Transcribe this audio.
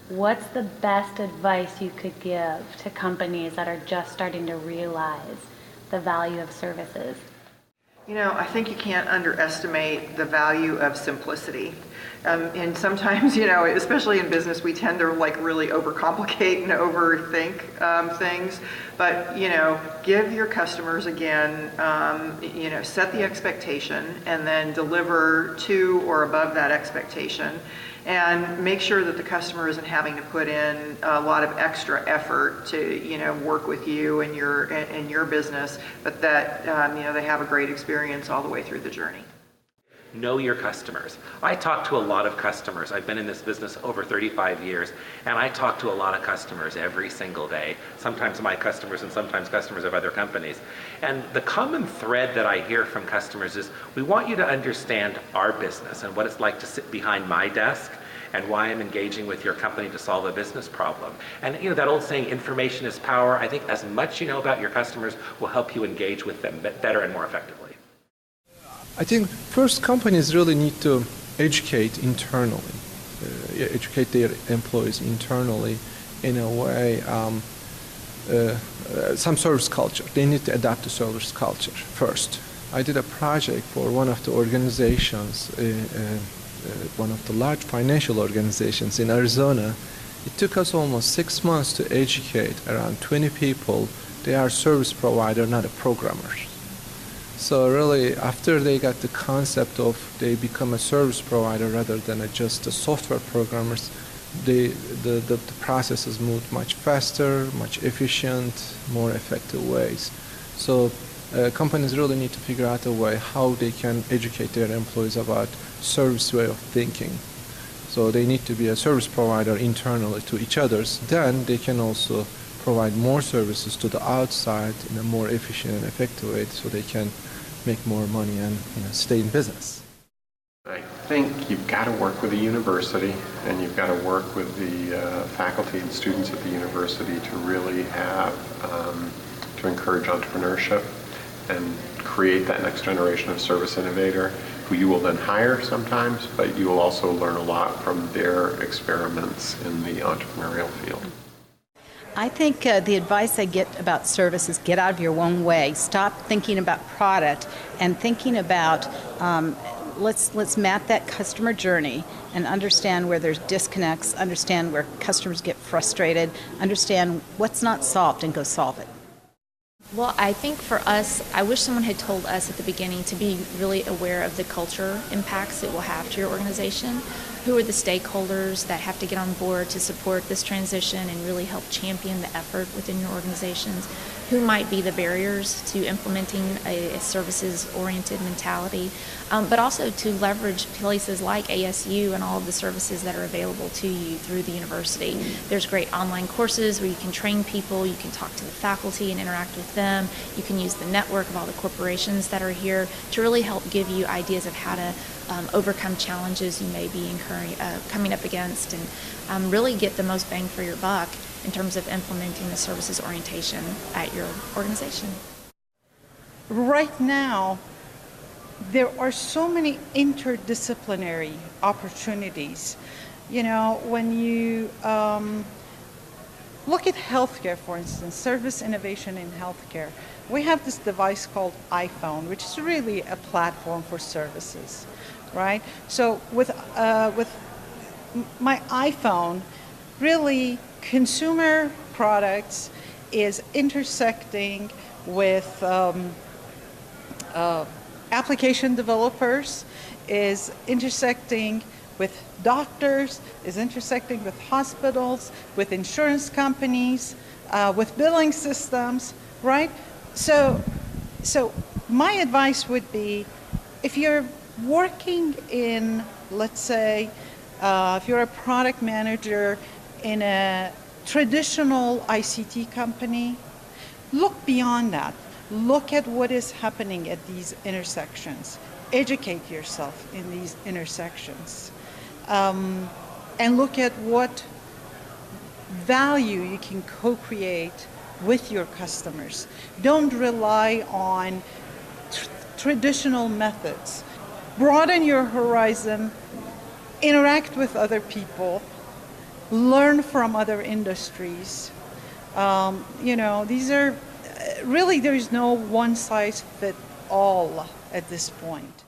what's the best advice you could give to companies that are just starting to realize the value of services? You know, I think you can't underestimate the value of simplicity. And sometimes, you know, especially in business, we tend to like really overcomplicate and overthink things. But, you know, give your customers, again, you know, set the expectation and then deliver to or above that expectation. And make sure that the customer isn't having to put in a lot of extra effort to, you know, work with you and your business, but that you know, they have a great experience all the way through the journey. Know your customers. I talk to a lot of customers. I've been in this business over 35 years, and I talk to a lot of customers every single day. Sometimes my customers and sometimes customers of other companies. And the common thread that I hear from customers is, we want you to understand our business and what it's like to sit behind my desk and why I'm engaging with your company to solve a business problem. And you know, that old saying, information is power. I think as much you know about your customers will help you engage with them better and more effectively. I think first companies really need to educate internally, educate their employees internally in a way, some service culture. They need to adapt to service culture first. I did a project for one of the organizations, one of the large financial organizations in Arizona. It took us almost 6 months to educate around 20 people. They are service provider, not a programmer. So really, after they got the concept of they become a service provider rather than just a software programmers, the processes moved much faster, much efficient, more effective ways. So companies really need to figure out a way how they can educate their employees about service way of thinking. So they need to be a service provider internally to each other's. Then they can also provide more services to the outside in a more efficient and effective way, so they can make more money and, you know, stay in business. I think you've got to work with the university, and you've got to work with the faculty and students at the university to really have, to encourage entrepreneurship and create that next generation of service innovator who you will then hire sometimes, but you will also learn a lot from their experiments in the entrepreneurial field. I think the advice I get about service is get out of your own way. Stop thinking about product and thinking about let's map that customer journey and understand where there's disconnects, understand where customers get frustrated, understand what's not solved and go solve it. Well, I think for us, I wish someone had told us at the beginning to be really aware of the culture impacts it will have to your organization. Who are the stakeholders that have to get on board to support this transition and really help champion the effort within your organizations? Who might be the barriers to implementing a services-oriented mentality? But also to leverage places like ASU and all of the services that are available to you through the university. There's great online courses where you can train people, you can talk to the faculty and interact with them. You can use the network of all the corporations that are here to really help give you ideas of how to overcome challenges you may be coming up against, and really get the most bang for your buck in terms of implementing the services orientation at your organization. Right now, there are so many interdisciplinary opportunities. You know, when you look at healthcare, for instance, service innovation in healthcare, we have this device called iPhone, which is really a platform for services, right? So with my iPhone, really consumer products is intersecting with application developers, is intersecting with doctors, is intersecting with hospitals, with insurance companies, with billing systems, right? So my advice would be, if you're working in, let's say, if you're a product manager in a traditional ICT company, look beyond that. Look at what is happening at these intersections. Educate yourself in these intersections. And look at what value you can co-create with your customers. Don't rely on traditional methods. Broaden your horizon, interact with other people, learn from other industries. These are really, there is no one size fit all at this point.